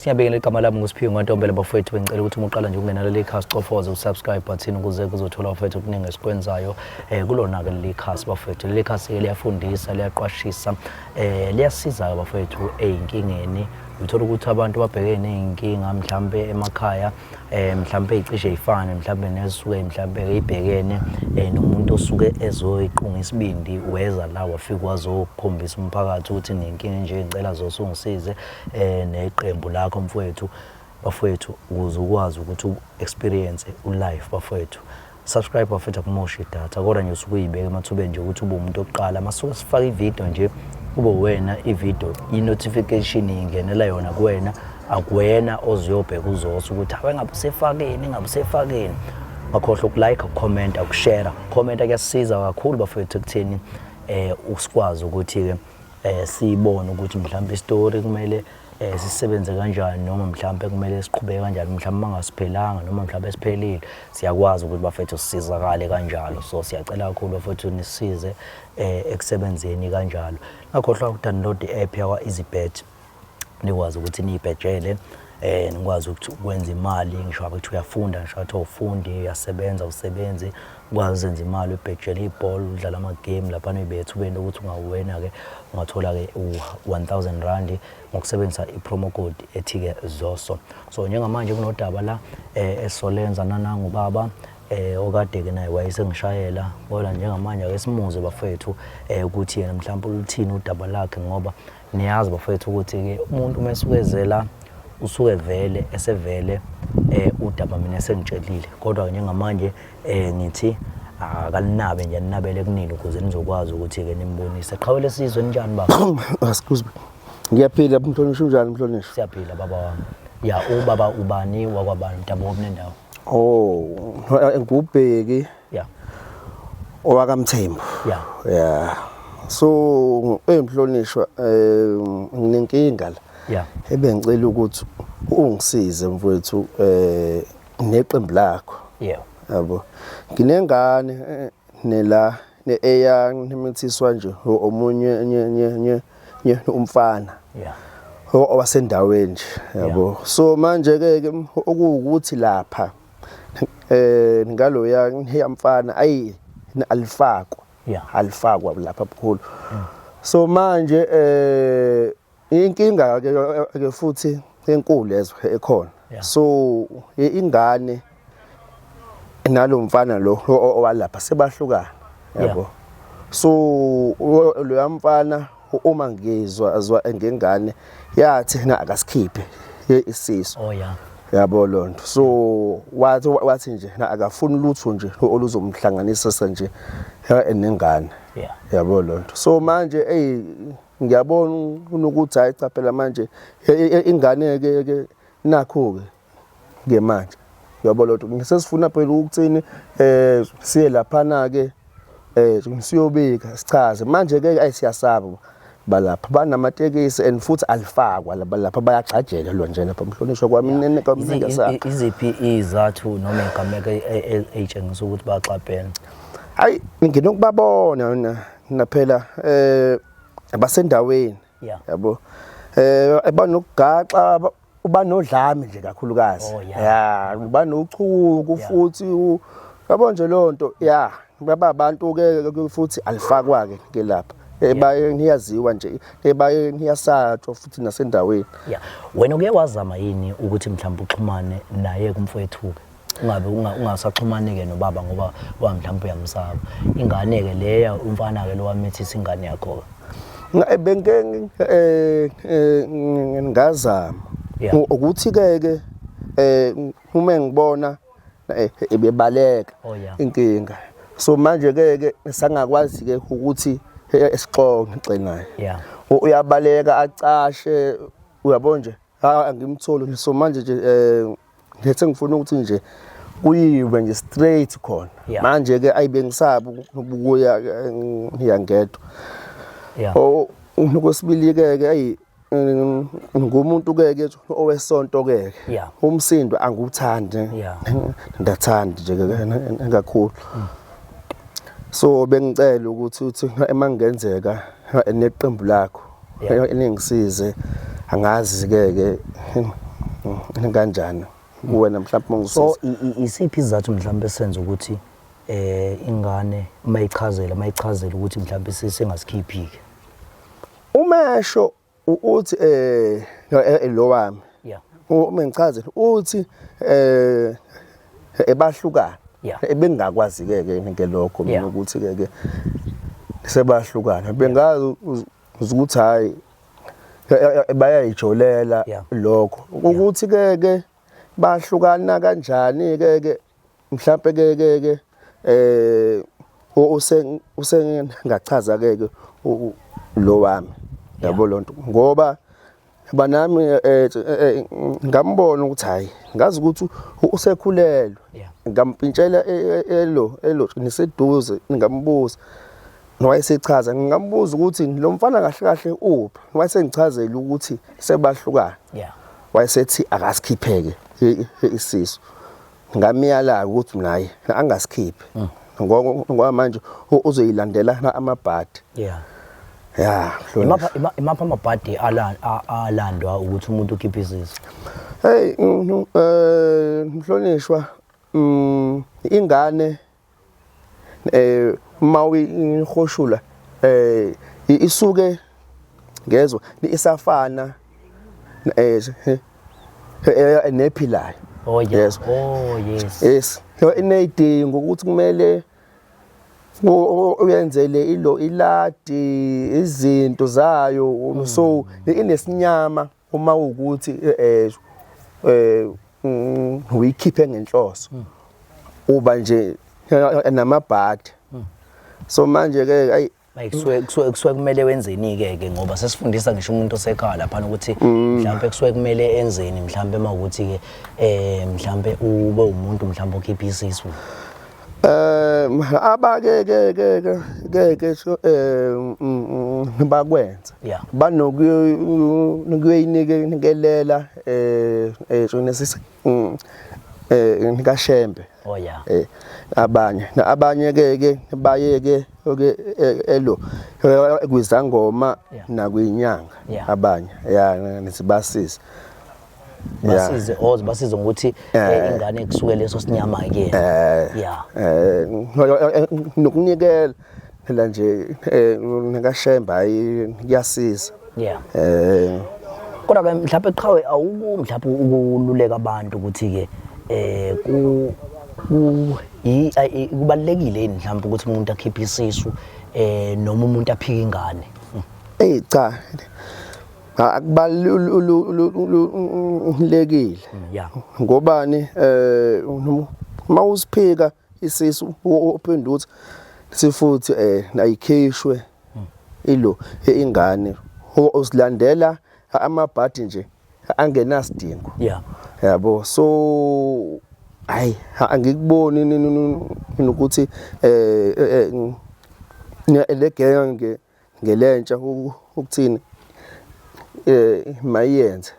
Siyabingelela igama lami nguSiphiwe Ntombela bafowethu bengicela ukuthi uqala nje ukungena leli khasi qofoze usubscribe button ukuze kuzothola bafowethu okuningi esikwenzayo kulona ke leli khasi bafowethu. Leli khasi liyafundisa, liyaqwashisa, liyasiza bafowethu einkingeni. Uthola ukuthi abantu babhekene nezinkinga mhlambe emakhaya mhlambe icishe ifane mhlambe nesuke mhlambe ibhekene nomuntu osuke ezoyiqunga isibindi weza la wafika wazokukhombisa umphakathi ukuthi nenkinga nje ngicela zosungisize neqembu lakho mfowethu bafowethu ukuze ukwazi ukuthi u-experience ulife bafowethu. Subscribe bafowethu akumoshi idatha kodwa nje usuke uyibeka emathubeni nje ukuthi ube umuntu oqala masuke sifaka ivideo nje ube wena ivideo i-notification ingenela yona kuwena akuwena oziyobheka uzosa ukuthi awengabe usefakeni ngakhohle ukulike ucomment ukushare comment kuyasiza kakhulu bafowethu ekutheni usikwazi ukuthi ke sibone ukuthi mhlawumbe istory kumele sisebenze kanjani noma mhlawumbe kumele siqhubeke kanjani mhlawumbe mangasiphelanga noma mhlawumbe siphelile siyakwazi ukuthi bafethu sisizakale kanjalo. So siyacela kakhulu bafethu nisize ekusebenzeni kanjalo. Ngakhohlwa ukudownload i-app yakwa EasyBet nikwazi ukuthi niyibhetshele nikwazi ukuthi ukwenza imali ngisho ukuthi uyafunda ngisho ukuthi ufundi uyasebenza usebenzi ukwazi ukwenza imali ubhetshele ibhola udlala ama game lapha nibethu bende ukuthi ungawena ke ungathola ke u1000 ngokusebenzisa ipromo code ethi ke ZOSO. So njengamanje kunodaba la eSolenza nananga ubaba okade ke naye wayesengishayela kodwa njengamanje ake simuze bafethu ukuthi yena mhlawumbe uluthini udaba lakhe ngoba niyazi bafethu ukuthi ke umuntu mesukezela usuke vele esevele udaba mina esengitshelile kodwa njengamanje ngithi akalinabe nje ninabele kunini ukuze nizokwazi ukuthi ke nimbonise qhawele sizwe njani baba. Excuse me. Ngiyaphila Mhlonishwa unjani Mhlonishwa? Siyaphila baba wami. Ya ubaba ubani wakwabani Mntabo wobunendawo? Ngubheki. Yeah. Owakamthembu. Yeah. Yeah. So Mhlonishwa nginenkinga la. Yeah. Ebengicela ukuthi ungisize mfowethu neqembu lakho. Yeah. Yabo. Nginengane nela neeya nemithiswa nje omunye nye umfana. Yeah. Owasendaweni nje yabo. So manje ke okuwukuthi lapha ngalo yamfana ayi alifakwa. Yeah. Alifakwa lapha bukhulu. So manje inkinga ke futhi enkulu lezo ekhona. So ingane nalo mfana lo owalapha sebahlukana yabo. So lo yamfana uma ngizwa azwa ngengane yathi na akasikhiphe isiso. Oh yeah. Yabo lonto. So wathi nje na akafuni lutho nje oluzomhlanganisa nje nengane. Yeah. Yabo lonto. So manje ngiyabona ukuthi hayi cha phela manje ingane ke nakho ke ngemanje. Yabo lonto. Ngisesifuna phela ukuthini siye lapha na ke siyobika sichaze manje ke ayisiyasaba balapha banamatekisi and futhi alifakwa lapha bayagxajela lo nje lapha Mhlonishwa kwami ngiyasazi iziphi izathu noma igameko etshengisa ukuthi baxaphene. Hayi nginokubabona naphela abasendaweni yabo banokugaxa ubanodlame nje kakhulukazi ubanochuku futhi yabo nje lonto baba abantu ke futhi alifakwa ke lapha niyaziwa nje niyasatshwa futhi nasendaweni. Yeah. Wena uke wazama yini ukuthi mhlawumbe uxhumane naye kumfowethu ungabe ungasaxhumane ke nobaba ngoba mhlawumbe uyamsaba ingane ke leya umfana ke lo wamethisa ingane yakho? Ngazama ukuthi ke uma ngibona ebebaleka inkinga. So manje ke sangakwazi ke ukuthi esixoxe ngicela naye. Uyabaleka acashe uyabona nje angimtholi. So manje nje ngithi ngifuna ukuthi nje kuyiwe nje straight khona. Manje ke ayibengisaba ukuya ngiyangedwa. Ukwesibili ke ngumuntu ke owesonto ke umsindo anguthandi ndathanda nje kakhulu. So bengicela ukuthi emangenzeka neqembu lakho eningisize angazi ke kanjani wena mhlawumbe ungisiza. So isiphi izathu mhlawumbe senza ukuthi ingane mayichazela ukuthi mhlawumbe sisengasikhiphi-ke? Umesho uthi lo wami Yeah. uma ngichazela uthi ebahlukana ebengakwazi-ke ngelokho mina ukuthi-ke sebahlukana bengazi ukuthi hhayi bayayijolela lokho ukuthi-ke bahlukana kanjani-ke mhlawumbe-ke usengachaza-ke lo wami yabo lonto ngoba banami ngambona ukuthi hayi ngazi ukuthi usekhulelwe ngampintshela elo niseduze ngambuza nowayesechaza ngambuza ukuthi lo mfana kahle kahle uphi wayesengichazela ukuthi sebahlukana wayesethi akasikhipheke isisu ngamiyala ukuthi naye angasikhiphe ngoba manje uzoyilandela amabhadi imapha amabhadi alandwa ukuthi umuntu ukhiphe isisu. Hey Mhlonishwa ingane mawuyihoshula isuke ngezwe isafana nephilayo. Oh yes. Yes inedingo ukuthi kumele uyenzele iladi izinto zayo so inesinyama uma ukuthi uyikhiphe ngenhloso uba nje namabhadi so manje ke ayi kusuke kumele wenzeni-ke ngoba sesifundisa ngisho umuntu osekhaya lapha ukuthi mhlawumbe kusuke kumele enzeni mhlawumbe uma ukuthi-ke mhlawumbe ube umuntu mhlawumbe okhipha isisu. Bakwenza banokuyinikelela nikashembe abanye ke baye elo kwizangoma nakwinyanga abanye nisibasiza basize ngokuthi ingane kusuke leso sinyama ke nokunikela phela nje nikashemba hayi kuyasiza kodwa ke mhlawumbe qhawe mhlawumbe ukululeka abantu ukuthi ke kubalekile mhlawumbe ukuthi umuntu akhiphe isisu noma umuntu aphike ingane. Cha akubalulekile ngobani mawusiphika isisu uphinde uthi sifuthi ayikhishwe ilo ingane usilandela amabhadi nje angenasidingo yabo so hayi angikuboni ukuthi legenge ngelentsha ukuthini mayenze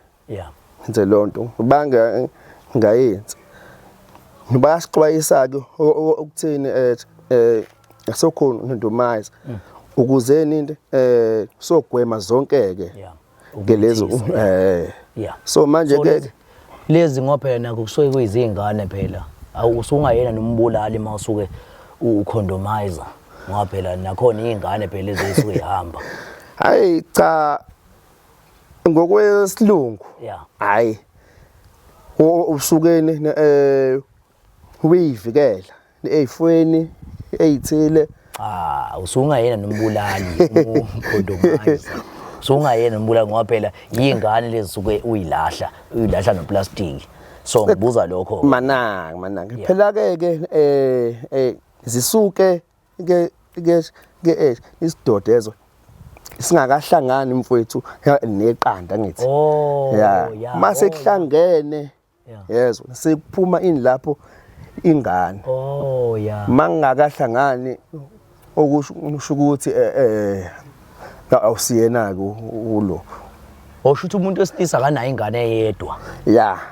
nje lonto banga ngayenza bayasixwayisa ke ukuthini sokhona ndomayiza ukuzeni into sogwema zonke ke lezo so manje ke lezi ngophela nakho kusuke kuyizingane phela awusungayena nombulali mawusuke ucondomizer ngoba phela nakhona izingane phela lezi ezisuke ihamba. Hayi cha ngokwesilungu hayi usukeni uyivikela ezifweni ezithile usungayena nombulali ucondomizer sungayena nombulali ngoba phela izingane lezi suke uyilahla noplastiki so ngibuza lokho mananga phela ke zisuke ke isidodezo singakahlangani mfowethu neqanda ngithi mase kuhlangene yezwa sekuphuma ini lapho ingane mangakahlangani okusho ukuthi awusiyena ke ulo osho ukuthi umuntu wesilisa akanayo ingane eyedwa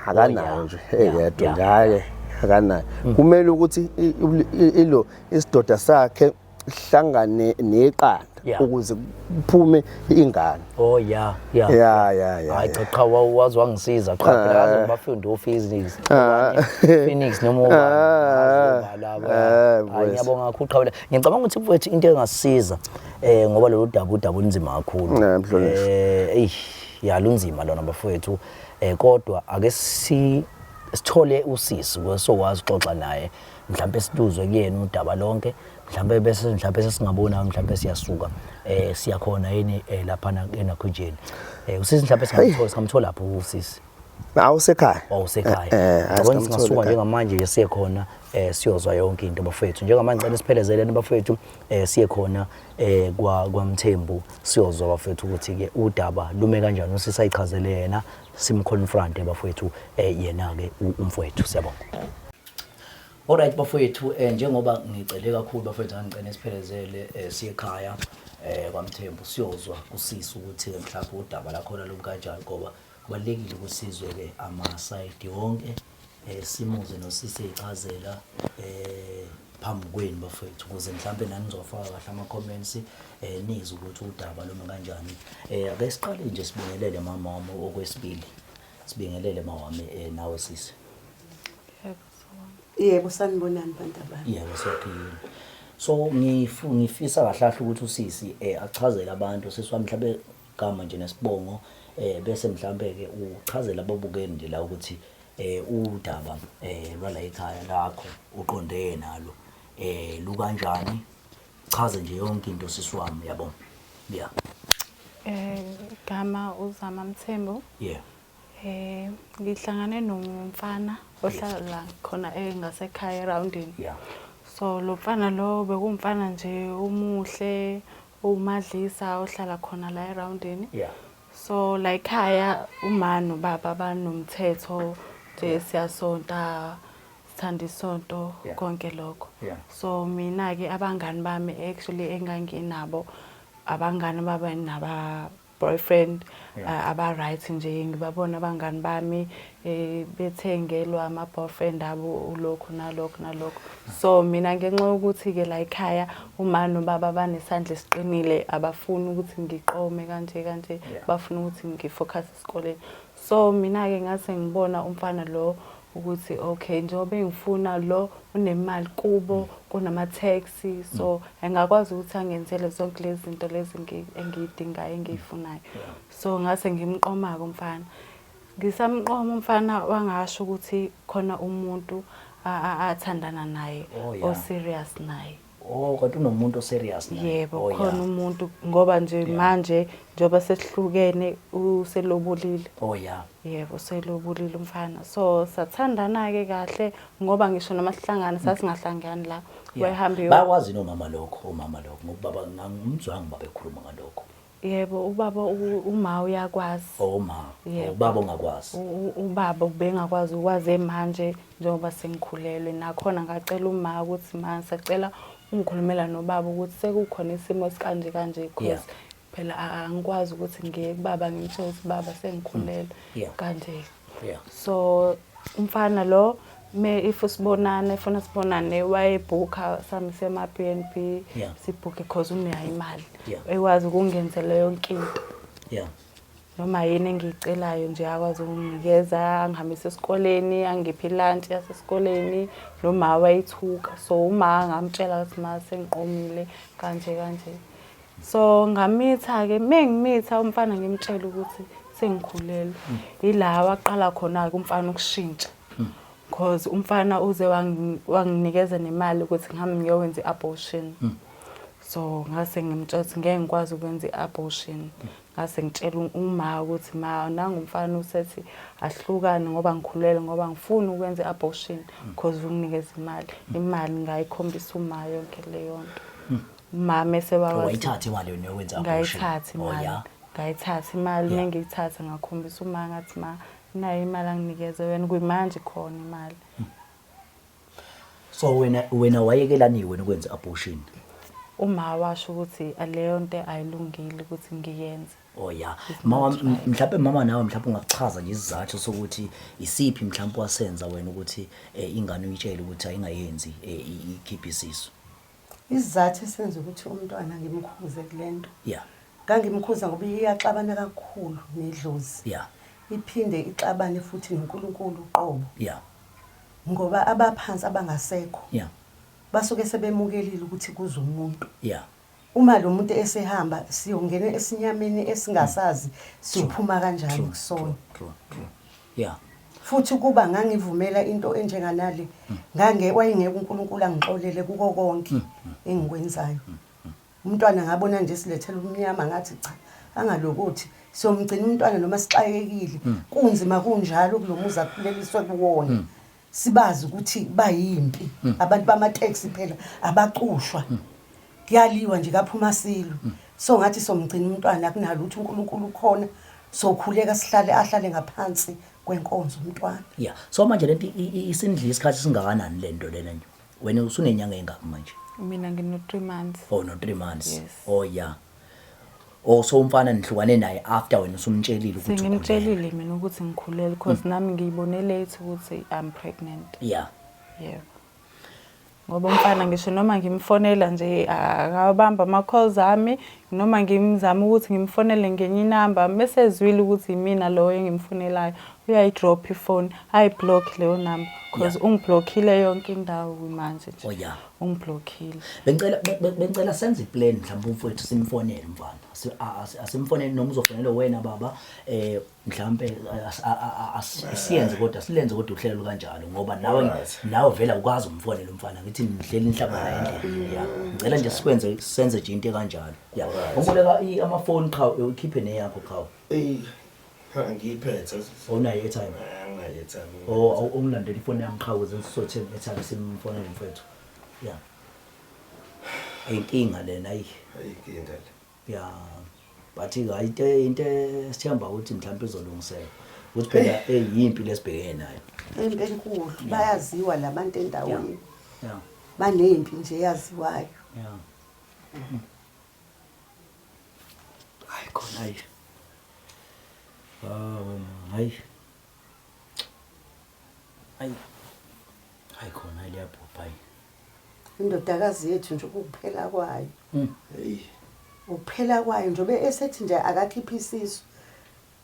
akanayo nje eyedwa ngaye akanayo kumele ukuthi ilo isidoda sakhe hlangane neqanda Yeah. ukuze kuphume ingane. Oh yeah. Yeah. Hayi cha wazi wangisiza cha phela yazi bafundi office Phoenix noma laba hayi ngiyabonga kakhulu qhawela ngicabanga ukuthi mfowethu into engasiza ngoba lolu daba unzima kakhulu lunzima lona bafowethu kodwa ake sithole usisi kwesokwazi uxoxa naye mhlawumbe siluzwe kuyena udaba lonke mhlawumbe sesingabona mhlawumbe siyasuka siyakhona yini lapha enakhujeni usisi mhlawumbe singamthola lapho usisi awusekhaya ngicabanga singasuka njengamanje siye khona siyozwa yonke into bafethu njengamanje ngicela siphelezele bafethu siye khona kwaMthembu siyozwa bafethu ukuthi ke udaba lume kanjani usisi ayichazele yena simconfront bafethu yena ke umfowethu siyabonga. Alright bafowethu njengoba ngicele kakhulu bafowethu ngicela siphelezele siye ekhaya kwaMthembu siyozwa usisi ukuthi mhlawumbe udaba lakhona lo kanjani ngoba kubalekile ukusizwe ke ama-side wonke simuze nosisi eyichazela phambi kwenu bafowethu ukuze mhlawumbe nani nizofaka kahle ama-comments nizwe ukuthi udaba loma kanjani ake siqale nje sibingelele mama wami okwesibili sibingelele mama wami nawe sisi. Yebo sanibonani bantabami. Yebo sophila. So ngifisa kahle ukuthi usisi achazele abantu sesiwami mhlawumbe gama nje nesibongo bese mhlawumbe ke uchazela ababukeli nje la ukuthi udaba lwala ekhaya lakho uqonde nalo lukanjani chaze nje yonke into sisiwami yabo. Yeah. Gama uZama Mthembu. Yeah. Ngihlangane nomfana ohlala khona ngasekhaya eroundini. Yeah. So lo mfana lo bekumfana nje umuhle umadlisa ohlala khona la eroundini. Yeah. So la ekhaya uma nobaba banomthetho nje siyasonta sithanda isonto konke lokho. So mina ke abangani bami actually enganginabo abangani baba naba boyfriend aba right nje ngibabona abangani bami bethengelwa ama boyfriend abo lokho nalokho. So mina ngenxa ukuthi ke la ekhaya uma nobaba banesandla esiqinile abafuni ukuthi ngiqome kanje bafuna ukuthi ngifocus esikoleni. So mina ke ngase ngibona umfana lo ukuthi okay njengoba engifuna lo unemali kubo kunama taxi so engakwazi ukuthi angenzele zonke lezi zinto lezi engiyidingayo engiyifunayo. So ngase ngimqoma ke umfana ngisamqoma umfana wangasho ukuthi khona umuntu athandana naye o serious naye. Oh kodwa unomuntu oserious naye. Yebo khona umuntu ngoba nje manje njoba sesihlukene uselobulile. Oh yeah. Yebo selobulile umfana. So sathandana ke kahle ngoba ngisho namasihlangana sasingahlangani la. Wayehambe bakwazi nomama lokho ngokubaba ngangumzwangu babekhuluma ngalokho. Yebo ubaba uma uyakwazi. Ubaba ongakwazi. Ubaba ubengakwazi ukwazi manje njengoba sengikhulelwe nakhona ngacela uma ukuthi manje sacela ungikhulumela nobaba ukuthi sekukhona isimo esikanje because phela angikwazi ukuthi ngiye kubaba ngimtshela ukuthi baba sengikhulelwe kanje. So umfana lo if usibonana efuna sibonane wayebooka sami sema BNB sibooke because unayo imali ekwazi ukungenzela yonke into. Noma yini engicelayo nje akwazi ukunginikeza angihambise esikoleni angiphi lunch yasesikoleni noma wayithuka. So uma ngamtshela ukuthi mase ngiqomile kanje. So ngamitha ke mengimitha umfana ngimtshela ukuthi sengikhulelwe ila waqala khona ke umfana ukushintsha because umfana uze wanginikeza nemali ukuthi ngihambe ngiyowenza iabortion. So ngase ngimtshela ukuthi ngeke ngikwazi ukwenza iabortion. Ngase ngitshela uma ukuthi nangumfana usethi ahlukane ngoba ngikhulelwe ngoba ngifuna ukwenza iabortion because unginikeza imali ngayikhombisa uma yonke leyo nto. Mama esebawazi wayithatha imali yona yokwenza abortion. Ngayithatha imali ngiyithatha ngakhombisa uma ngathi nayo imali anginikeze wena kuyimanje khona imali. So wena wayekelaniwe ukwenza abortion. Uma washo ukuthi aleyo nto ayilungile ukuthi ngiyenze. Mama mhlawumbe mama nawe mhlawumbe ungachaza nje isizathu sokuthi isiphi mhlawumbe wasenza wena ukuthi ingane uyitshele ukuthi ayingayenzi ikhiphe isisu. Isizathu esenza ukuthi umntwana ngimkhuze kulento. Yeah. Ngangimkhuza ngoba iyaxabana kakhulu nedlozi. Yeah. Iphinde ixabane futhi noNkulunkulu uqobo. Yeah. Ngoba abaphansi abangasekho. Yeah. Basuke sebemukelile ukuthi kuze umuntu. Yeah. Uma lo muntu esehamba siyongena esinyameni esingasazi siyophuma kanjani kusona. True. Yeah. Futhi kuba ngangivumela into enjenganale wayengeke uNkulunkulu angixolele kuko konke engikwenzayo. Umntwana ngabona nje silethela umnyama ngathi cha angalokuthi siyomgcina umntwana noma sixayekile kunzima kunjalo kulomuza akhuleliswe kuwona. Sibazi ukuthi bayimpi abantu bamateksi phela abacushwa. Kuyaliwa nje kaphuma silo. So ngathi somgcina umntwana kunalutho uNkulunkulu khona sokhuleka ahlale ngaphansi kwenkonzo umntwana. Yeah. So manje lento isindla isikhathi singakanani lento lena nje? Wena usunenyanga engaphi manje? Mina ngino 3 months. Oh no 3 months. Yes. Oh yeah. Oh so umfana nihlukane naye after wena usumtshelile ukuthi Sengimtshelile mina ukuthi ngikhulele because nami ngiyibone late ukuthi I'm pregnant. Yeah. Yeah. Ngoba umfana ngisho noma ngimfonela nje akabamba ama calls ami noma ngimzama ukuthi ngimfonele ngenye inamba bese ezwile ukuthi mina lo engimfonelayo uyayidrop ifone ayiblock leyo number because ungiblockile yonke indawo manje nje. Oh yeah. Ungiblockile. Bengicela senze iplan mhlawumbe umfowethu simfonele mfana. Asimfonele noma uzofonela wena baba mhlawumbe asiyenze kodwa silenze kodwa uhlelo kanjalo ngoba nawe vela ukwazi umfonela umfana ngithi nihleli inhlaba naye endlela. Yeah. Ngicela nje sikwenze senze nje into kanjalo. Yeah. Ngomboleka amafoni qha ukhiphe neyakho qha. Ngiyiphethe. Onayo airtime. Anginayo airtime. Oh ungilandela ifoni yami qha ukuze sizothe airtime simfonele umfowethu. Yeah. Ayinkinga lena Ayinkinga le. Yeah. But into sithemba ukuthi mhlawumbe izolungiseka. Ukuthi phela eyimpi lesibhekene nayo. Into enkulu bayaziwa labantu endaweni. Yeah. Banempi nje yaziwayo. Yeah. Hayi khona hayi. Hayi. Hayi khona liyabhubha. Indodakazi yethu nje ukuphela kwayo. Hey. Ukuphela kwayo njobe esethi nje akakhipha isisu.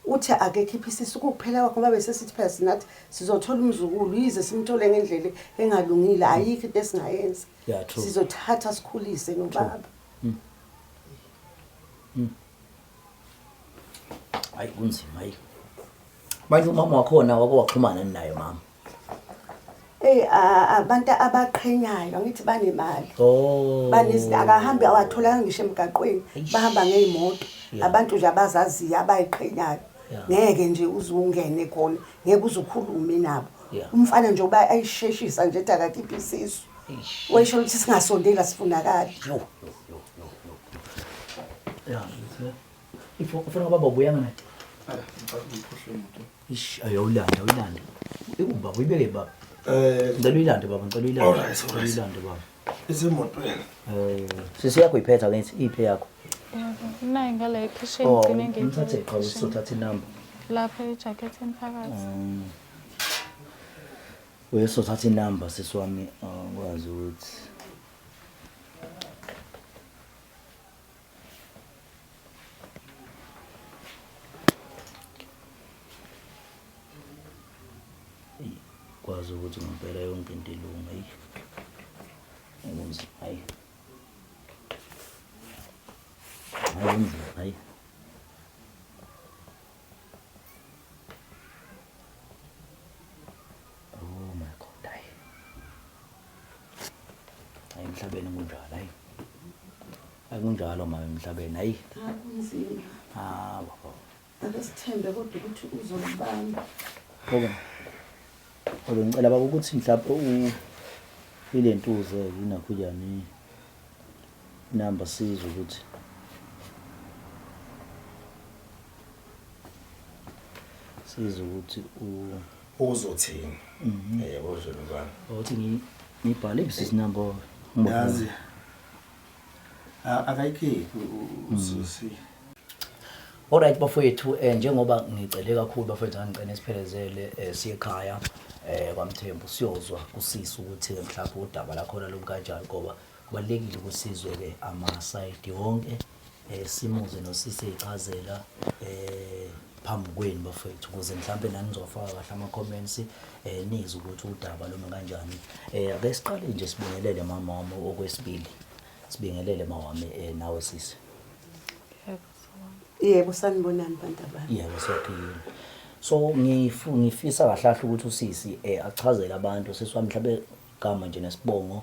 Uthi akekhipha isisu ukuphela kwakho babe sesithi phela sinathi sizothola umzukulu yize simthole ngendlela engalungile ayikho into esingayenza. Yeah, true. Sizothatha sikhulise nobaba. Hayi kunzima hayi. Manje umama wakhona waxhumana naye mama. Abantu abaqhenyayo ngithi banemali. Oh. Banezinto akahambi awatholanga ngisho emgaqweni bahamba ngeemoto abantu nje abazaziyo abayiqhenyayo. Ngeke nje uzungene khona ngeke uzukhulume nabo. Umfana nje uba ayisheshisa nje ethi akakhipha isisu. Wesho ukuthi singasondela sifunakala. Yeah. Ufuna baba ubuyanga nathi. Ayawulanda. Ubaba uyibeke baba. Ngicela uyilande baba, ngicela uyilande. Ngicela uyilande baba. Isemotweni. Sisi yakho iphetha ngithi iphe yakho. Nayi ngale kitchen ngine ngeke. Ngithathe qha usothatha inamba. Lapha ejacketini phakathi. Uyesothatha inamba sisiwami ukwazi ukuthi kwazi ukuthi ngempela yonke into ilunga hayi hayi hayi oh my god hayi emhlabeni kunjalo hayi akunjalo mama emhlabeni hayi Akunzima. baba Akesithembe kodwa ukuthi uzolibamba. okay ngicela baba ukuthi mhlawumbe ilentuze inakho yani number sizwe ukuthi ukuthi uzothini yebo zolibana ukuthi ngibhale ibisi number yazi akayikhiphi ususi. Alright bafowethu njengoba ngicele kakhulu bafowethu angicene siphelezele siye ekhaya kwaMthembu siyozwa kusisi ukuthi mhlawumbe udaba la khona lobu kanjani ngoba kubalekile kusizwe ke ama-side wonke simuze nosisi echazela phambi kwenu bafethu ukuze mhlambe nani nizofaka kahle ama-comments nizwe ukuthi udaba loma kanjani. Ake siqale nje sibingelele mama wami okwesibili, sibingelele mama wami nawe sisi. Yebo sanibonani bantu abami. Yebo siyaphila. So ngifisa kahle ukuthi usisi achazele abantu sisi wami mhlambe gama nje nesibongo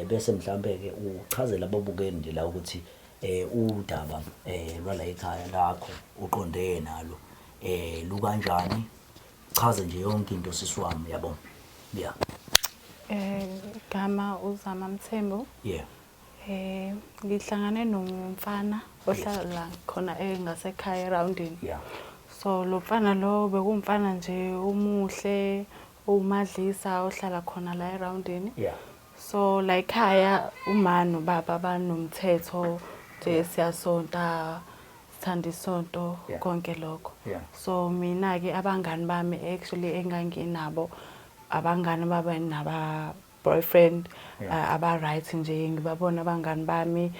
bese mhlambe ke uchazela ababukeli nje la ukuthi udaba lwala ekhaya lakho uqonde nalo lukanjani, chaze nje yonke into sisi wami yabo. Yeah. Gama uZama Mthembu. Yeah. Ngihlangane nomfana ohlala khona engasekhaya eroundini. Yeah. So lo mfana lo bekumfana nje umuhle umadlisa ohlala khona la eroundini. Yeah. So la ekhaya uma nobaba banomthetho nje siyasonta sithanda isonto Yeah. konke lokho. Yeah. So mina ke abangani bami actually enganginabo abangani baba naba boyfriend Yeah. aba right nje ngibabona abangani bami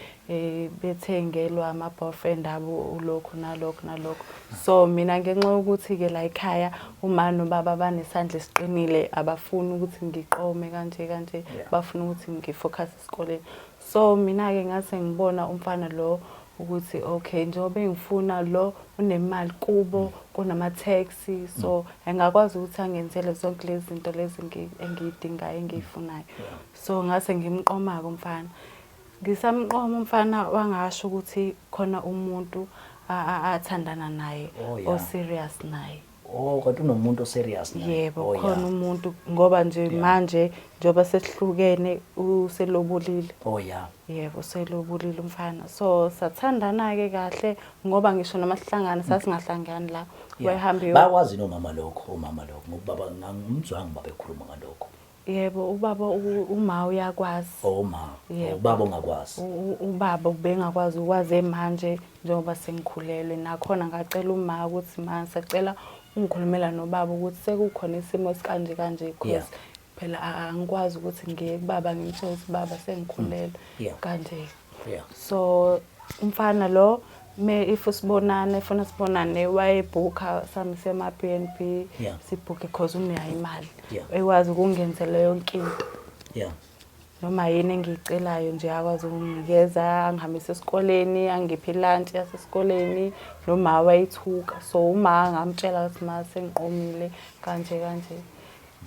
bethengelwa ama boyfriend abo ulokho nalokho. So mina ngenxa ukuthi ke la ekhaya uma nobaba banesandla esiqinile abafuni ukuthi ngiqome kanje Yeah. bafuna ukuthi ngifocus esikoleni. So mina ke ngase ngibona umfana lo ukuthi okay njengoba engifuna lo unemali kubo kunama taxi so engakwazi ukuthi angenzele zonke lezi zinto lezi engiyidingayo engiyifunayo. So ngase ngimqoma ke umfana. Ngisamqoma umfana wangasho ukuthi khona umuntu athandana naye o serious naye. Oh kodwa unomuntu serious naye. Yebo khona umuntu ngoba nje manje njoba sesihlukene uselobulile. Oh yeah. Yebo selobulile umfana. So sathandana ke kahle ngoba ngisho namasihlangana sasingahlangani la. Wayehamba bakwazi nomama lokho ngokubaba ngangumzwangu babe khuluma ngalokho. Yebo ubaba uma uyakwazi. Uma ubaba ongakwazi. Ubaba ubengakwazi ukwazi manje njengoba sengikhulelwe nakhona ngacela uma ukuthi manje sacela ungikhulumela nobaba ukuthi sekukhona isimo esikanje because phela angikwazi ukuthi ngiye kubaba ngimtshele ukuthi baba sengikhulelwe kanje. So umfana lo if usibonana efuna sibonane wayebooka sami sema BNB sibooke because unayo imali ekwazi ukungenzela yonke into. Yeah. Noma yini engicelayo nje akwazi ukunginikeza angihambise esikoleni angiphe lunch yasesikoleni noma wayithuka. So uma ngamtshela ukuthi mase ngiqomile kanje.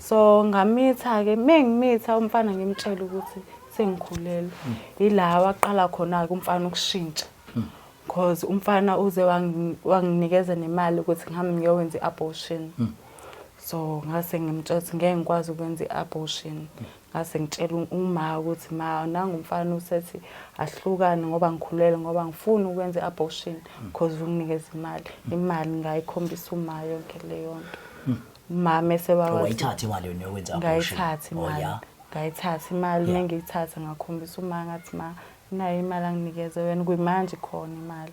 So ngamitha ke mengimitha umfana ngimtshela ukuthi sengikhulelwe. Ila waqala khona ke umfana ukushintsha. Because umfana uze wanginikeza nemali ukuthi ngihambe ngiyowenza iabortion. So ngase ngimtshela ukuthi ngeke ngikwazi ukwenza iabortion. Ngase ngitshela uma ukuthi ma nangumfana usethi ahlukane ngoba ngikhulelwe ngoba ngifuna ukwenza iabortion because unginikeza imali ngayikhombisa uma yonke leyo nto. Mama esewawathi wayithatha imali yona yokwenza abortion. Ngayithatha imali ngiyithatha ngakhombisa uma ngathi ma nayo imali anginikeze wena kuyimanje khona imali.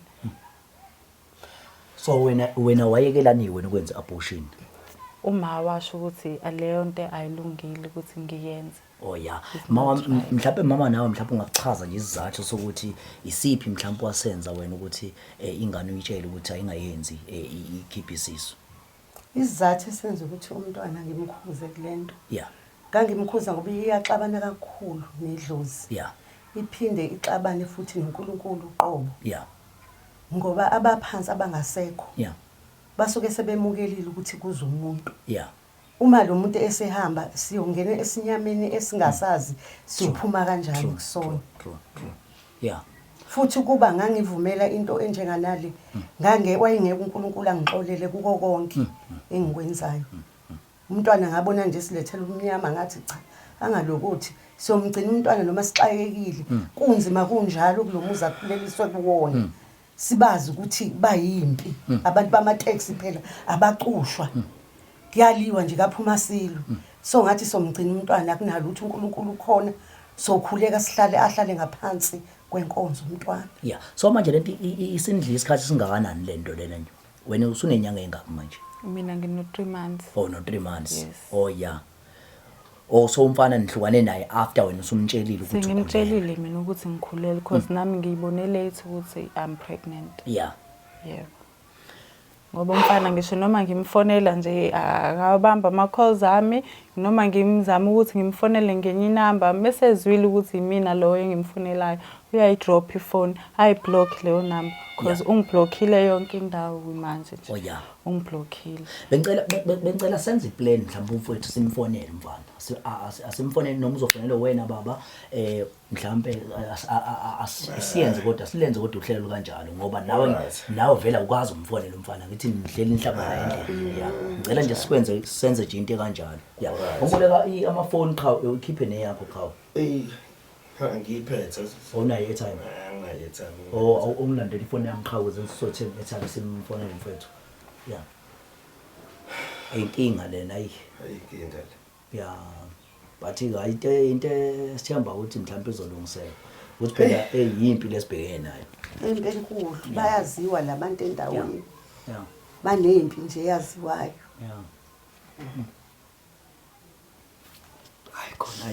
So wena wayekelaniwe ukwenza abortion. Uma washo ukuthi aleyo nto ayilungile ukuthi ngiyenze. Oh yeah. Mama mhlawumbe mama nawe mhlawumbe ungachaza nje isizathu sokuthi isiphi mhlawumbe wasenza wena ukuthi ingane uyitshele ukuthi ayingayenzi ikhiphe isisu. Isizathu esenza ukuthi umntwana ngimkhuze kulento. Yeah. Ngangimkhuza ngoba iyaxabana kakhulu nedlozi. Yeah. Iphinde ixabane futhi noNkulunkulu uqobo. Yeah. Ngoba abaphansi abangasekho. Yeah. Basuke sebemukelile ukuthi kuze umuntu. Yeah. Uma lo muntu esehamba siyongena esinyameni esingasazi siphuma kanjani kusona. True. Yeah. Futhi kuba ngangivumela into enjenganale wayengeke uNkulunkulu angixolele kuko konke engikwenzayo. Umntwana ngabona nje silethela umnyama ngathi cha angalokuthi siyomgcina umntwana noma sixakekile kunzima kunjalo kulomuzi akhuleliswe kuwona. Sibazi ukuthi bayimpi abantu bama taxi phela abacushwa. Kuyaliwa nje kaphuma silo. So ngathi somgcina umntwana akunalo ukuthi uNkulunkulu khona sokhuleka ahlale ngaphansi kwenkonzo umntwana. Yeah. So manje lento isindli isikhathi singakanani lento lena nje. Wena usunenyanga engaphi manje? Mina ngino 3 months. Oh no 3 months. Yes. Oh yeah. or so umfana nihlukane naye after wena usumtshelile ukuthi Sengimtshelile mina ukuthi ngikhulelwe because nami ngiyibone late ukuthi I'm pregnant. yeah Yebo. Ngoba umfana ngisho noma ngimfonela nje akabamba ama calls ami noma ngimzama ukuthi ngimfonele ngenye inamba mesezwile ukuthi yimina lo engimfonelayo uyayidrop ifone ayiblock leyo number because ungiblockile yonke indawo manje nje. oh yeah Ungiblockile. Bengicela senze iplan mhlawumbe umfowethu simfonele mfana asimfonele noma uzofonela wena baba mhlawumbe asiyenze kodwa silenze kodwa uhlelo kanjalo ngoba nawe vela ukwazi umfonela umfana ngithi nihleli nihlaba la endlini yeah ngicela nje senze nje into kanjalo yeah ngomboleka amafoni qha ukhiphe neyakho qha ngiyiphethe onayo airtime anginayo airtime oh ungilandela ifoni yami qha ukuze sisothe airtime simfonele mfowethu yeah inkinga lena ayinkinga le yeah but into sithemba ukuthi mhlawumbe izolungiseka ukuthi phela eyimpi lesibhekene nayo Impi enkulu bayaziwa labantu endaweni. yeah Banempi nje yaziwayo. yeah hayi khona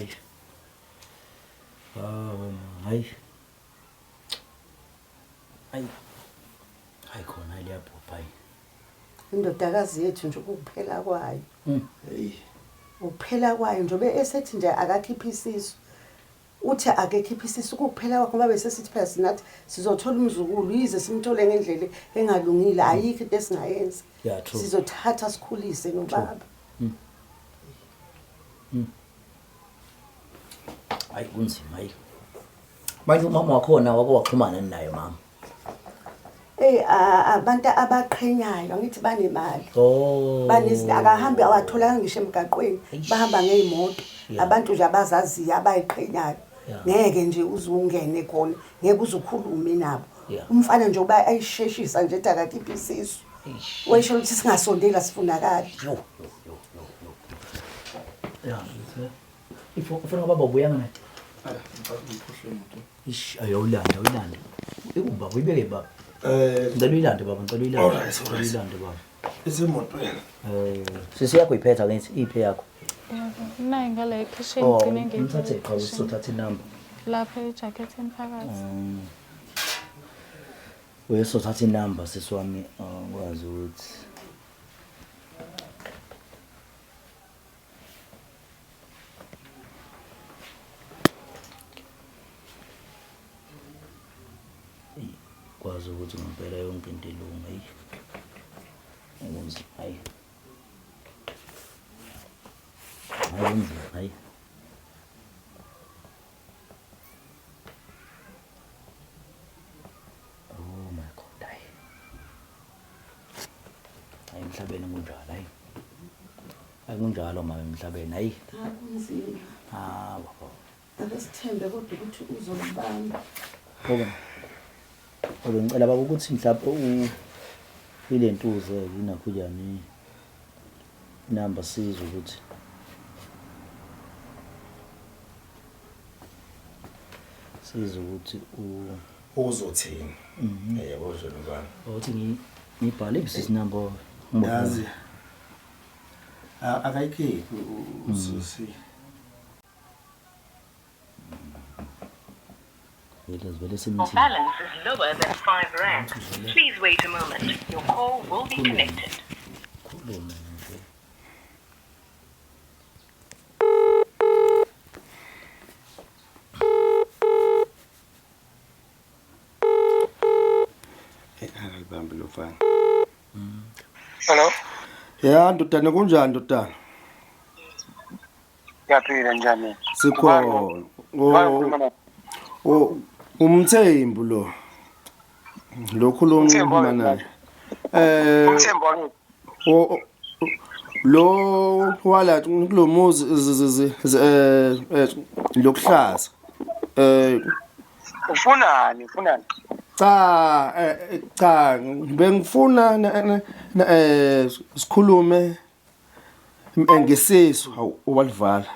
hayi hayi khona liyabhubha Indodakazi yethu nje ukuphela kwayo. hey Ukuphela kwayo njobe esethi nje akakhipha isisu. Uthi akekhipha isisu ukuphela kwakho babe sesithi phela sinathi sizothola umzukulu yize simthole ngendlela engalungile ayikho into esingayenza. yeah true Sizothatha sikhulise nobaba. hayi kunzima hayi manje umama wakhona waxhumana nayo mama Abantu abaqhenyayo ngithi banemali. oh Banezinto akahambi awatholanga ngisho emgaqweni bahamba ngeemoto abantu nje abazaziyo abayiqhenyayo ngeke nje uzungene khona ngeke uzukhulume nabo umfana nje uba ayisheshisa nje ethi akakhipha isisu wesho ukuthi singasondela sifunakala yo yeah ufuna baba ubuyanga nathi ish ayolanda ubaba uyibeke baba ngicela uyilande baba ngicela uyilande baba isemotweni sisi yakho iphetha ngithi iphe yakho Yebo. Nayi ngale kitchen ngine ngithathe qha usothatha inamba lapha ejakethini phakathi. Uyesothatha inamba sisiwami ukwazi ukuthi kwazi ukuthi ngempela yonke into ilunga ukunzi hayi hayi oh my god hayi emhlabeni kunjalo hayi akunjalo mama emhlabeni hayi akunzima baba akasithembe kodwa ukuthi uzolibamba ngicela baba ukuthi mhlawumbe ilentuze inakho njani number sizwe ukuthi sizwe ukuthi uzothini yebo njengobani ukuthi ngibhale ibisi number yazi akayikhiphi ususi Your balance is lower than R5. Please wait a moment. Your call will be connected. Hello. Yeah, ndodana kunjani ndodana? Yaphila njani? Sikhona. Umthembu lo. Lokhuluma naye. Umthembu lo wala kulomuzi lokuhlaza. Ufunani? Cha bengifuna sikhulume ngesisu walivala.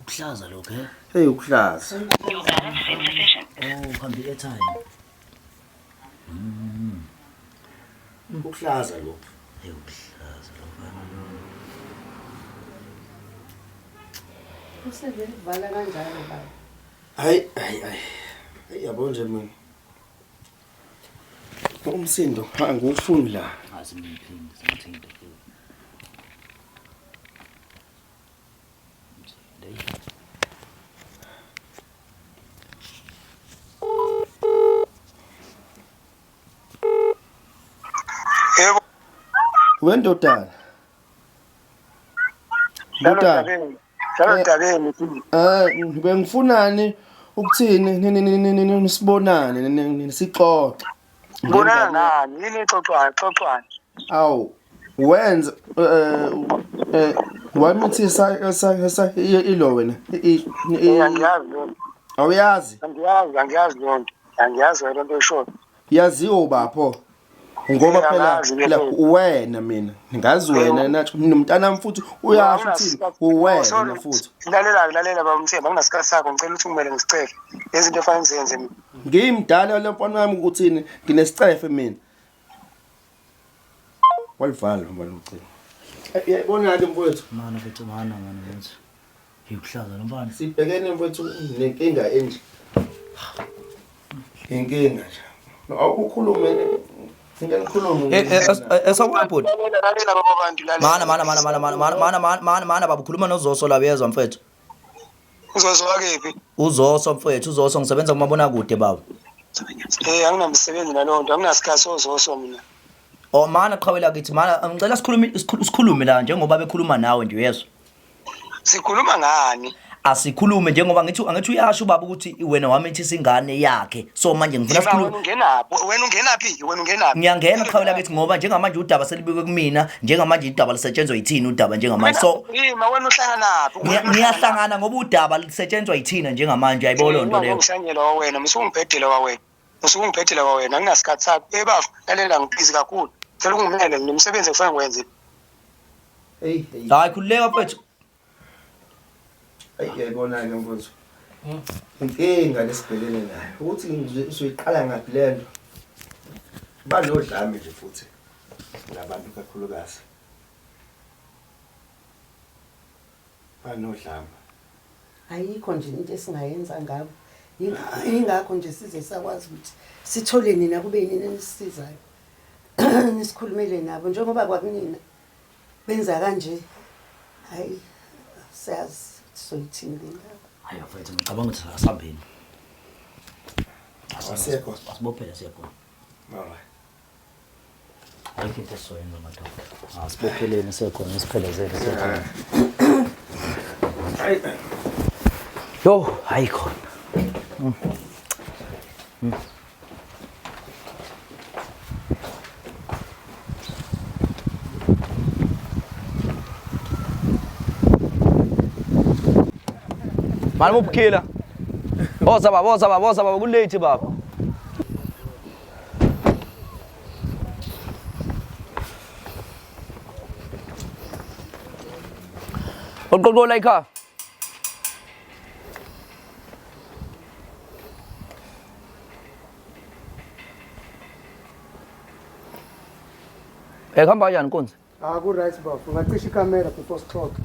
Ukuhlaza lokho ukuhlaza. Your balance is insufficient. Uhambe airtime. Ukuhlaza lokho. Ukuhlaza lokho. Usevele kuvala kanjalo baba. Hayi. Yabo nje mina. Umsindo angufuni la. Asimphindi simthinte ke. Yebo. Wendodana. Tabeni. Bengifunani ukuthini nisibonane sixoxe. Bonana ngani? Yini xoxwana. Awu wenza wamithisa ilo wena. Angiyazi lo. Awuyazi? Angiyazi lo nto. Angiyazi lo nto esho. Yaziwo bapho. Ngoba phela wena mina ngazi wena nathi nomntana mfuthi uyasho uthini uwena futhi. Lalela bamthemba anginasikhathi sakho ngicela ukuthi ngimele ngisicele. Izinto efanele ngizenze mina. Ngimdala lo mfana wami ukuthini nginesicefe mina. Walivala mbona ucela. Yayibona ke mfowethu. Mana mfethu mana mfethu. Yikuhlaza nomfana. Sibhekene mfowethu nenkinga enje. Inkinga nje. Awukhulume Esawabhuti. Lalela babantu lalela. Mana baba ukhuluma noZoso la uyezwa mfethu. Uzozowa kephi? uZoso mfethu uZoso ngisebenza kumabona kude baba. Anginamsebenzi nalonto, anginasikhathi oZoso mina. Oh mana qhawela kithi mana ngicela sikhulume la njengoba bekhuluma nawe nje uyezwa. Sikhuluma ngani? Asikhulume njengoba angithi uyasho baba ukuthi wena wamithisa ingane yakhe so manje ngifuna sikhulume. Wena ungenaphi? Ngiyangena qhawela kithi ngoba njengamanje udaba selibekwe kumina njengamanje udaba lisetshenzwa yithini udaba njengamanje so wena uhlangana naphi? Niyahlangana ngoba udaba lisetshenzwa yithina njengamanje ayibona lonto leyo. Ngishanyela wawena musungibhedela wawena anginasikhathi sakho ebafu lalela ngibhizi kakhulu cela ungimele nginomsebenzi ekufanele ngwenze. Hayi khululeka mfethu. Yayibona ke mfowethu. Inkinga lesibhekene nayo ukuthi uzoyiqala ngaphi lento. Banodlame nje futhi labantu kakhulukazi. Banodlame. Ayikho nje into esingayenza ngabo. Ingakho nje size sakwazi ukuthi sithole nina kube yini nisisizayo. Nisikhulumele nabo njengoba kwakunina benza kanje. Hayi siyazi soyithini lendaba. Hayi mfethu ngicabanga ukuthi asihambeni. Asekho. Asibophela siyakhona. Alright. Ayikho into esizoyenza madoda. Asibopheleni siyakhona isiphelezele siyakhona. Hayi. Yo hayi khona. Mali mubukhila. Boza baba ku late baba. Uqoqo la ekhaya. Ehamba kanjani Nkonzi? Ku right baba, ungacisha ikamera before sixoxe.